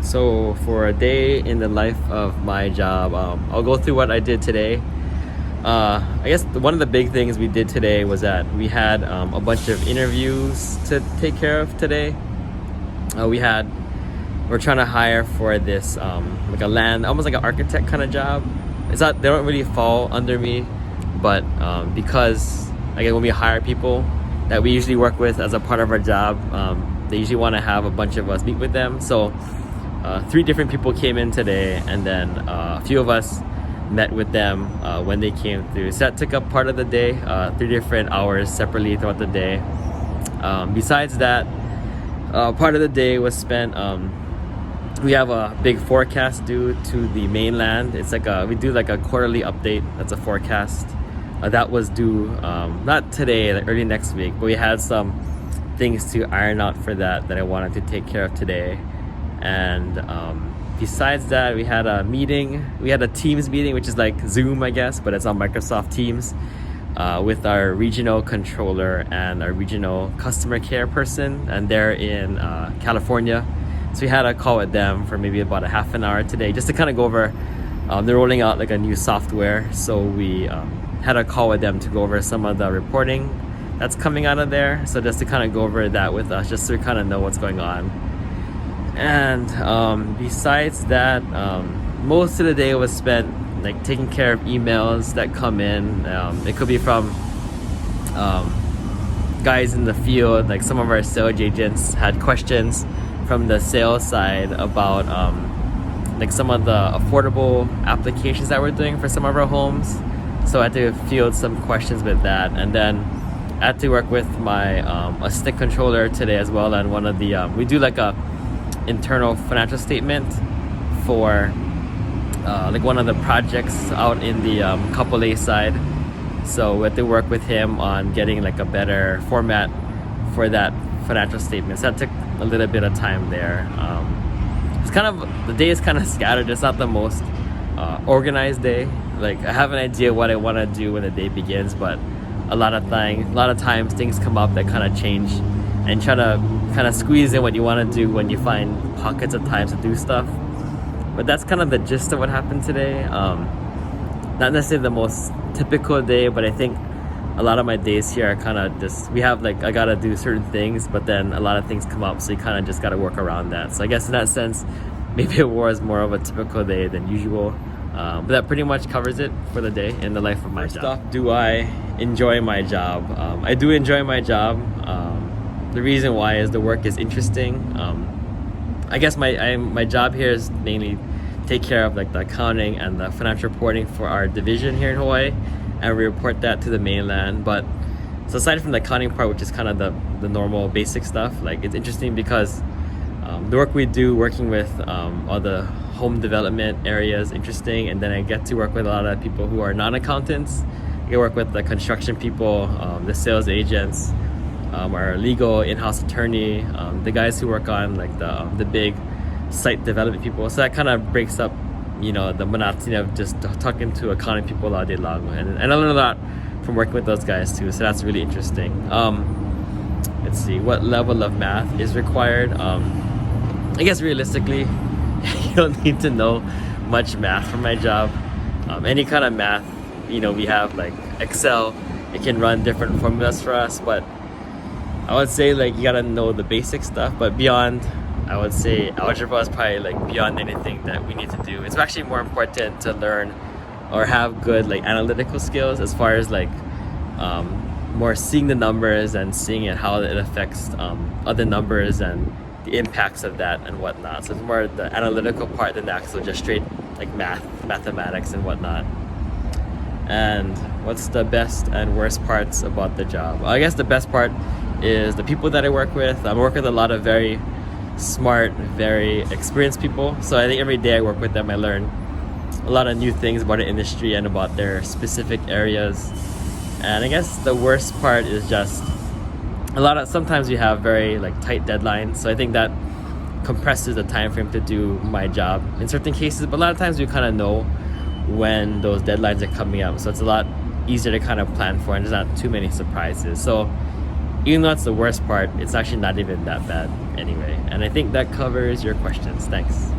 So for a day in the life of my job, I'll go through what I did today. I guess one of the big things we did today was that we had a bunch of interviews to take care of today. We're trying to hire for this like a land, almost like an architect kind of job. It's not, they don't really fall under me, but because again, when we hire people that we usually work with as a part of our job, they usually want to have a bunch of us meet with them. So 3 different people came in today, and then a few of us met with them when they came through. So that took up part of the day, 3 different hours separately throughout the day. Besides that, part of the day was spent, we have a big forecast due to the mainland. It's like we do like a quarterly update. That's a forecast. That was due not today, like early next week, but we had some things to iron out for that I wanted to take care of today. And besides that, we had a meeting. We had a Teams meeting, which is like Zoom, I guess, but it's on Microsoft Teams, with our regional controller and our regional customer care person, and they're in California. So we had a call with them for maybe about a half an hour today, just to kind of go over. They're rolling out like a new software, so we had a call with them to go over some of the reporting that's coming out of there. So just to kind of go over that with us, just so we kind of know what's going on. And besides that, most of the day was spent like taking care of emails that come in. It could be from guys in the field, like some of our sales agents had questions from the sales side about like some of the affordable applications that we're doing for some of our homes. So I had to field some questions with that, and then I had to work with my assistant controller today as well. And one of the we do like a internal financial statement for like one of the projects out in the couple A side. So we had to work with him on getting like a better format for that financial statement. So that took a little bit of time there. It's kind of, the day is kind of scattered. It's not the most organized day. Like I have an idea what I want to do when the day begins, but a lot of times things come up that kind of change, and try to kind of squeeze in what you want to do when you find pockets of time to do stuff. But that's kind of the gist of what happened today. Not necessarily the most typical day, but I think a lot of my days here are kind of just, we have like, I gotta do certain things, but then a lot of things come up, so you kind of just gotta work around that. So I guess in that sense, maybe it was more of a typical day than usual. But that pretty much covers it for the day in the life of my job. First off, do I enjoy my job? I do enjoy my job. The reason why is the work is interesting. I guess my job here is mainly take care of like the accounting and the financial reporting for our division here in Hawaii, and we report that to the mainland. But so aside from the accounting part, which is kind of the normal basic stuff, like it's interesting because the work we do working with all the home development areas interesting, and then I get to work with a lot of people who are non-accountants. I get to work with the construction people, the sales agents, our legal in-house attorney, the guys who work on like the big site development people. So that kind of breaks up, you know, the monotony of just talking to accounting people all day long, and I learn a lot from working with those guys too. So that's really interesting. Let's see, what level of math is required? I guess realistically, you don't need to know much math for my job. Any kind of math, you know, we have like Excel, it can run different formulas for us, but I would say like you gotta know the basic stuff. But beyond, I would say algebra is probably like beyond anything that we need to do. It's actually more important to learn or have good like analytical skills, as far as like more seeing the numbers and seeing it, how it affects other numbers and the impacts of that and whatnot. So it's more the analytical part than the actual just straight like mathematics and whatnot. And what's the best and worst parts about the job? Well, I guess the best part is the people that I work with. I work with a lot of very smart, very experienced people. So I think every day I work with them, I learn a lot of new things about the industry and about their specific areas. And I guess the worst part is just sometimes you have very like tight deadlines. So I think that compresses the time frame to do my job in certain cases, but a lot of times we kind of know when those deadlines are coming up, so it's a lot easier to kind of plan for, and there's not too many surprises. So even though it's the worst part, it's actually not even that bad. anyway. And I think that covers your questions. Thanks.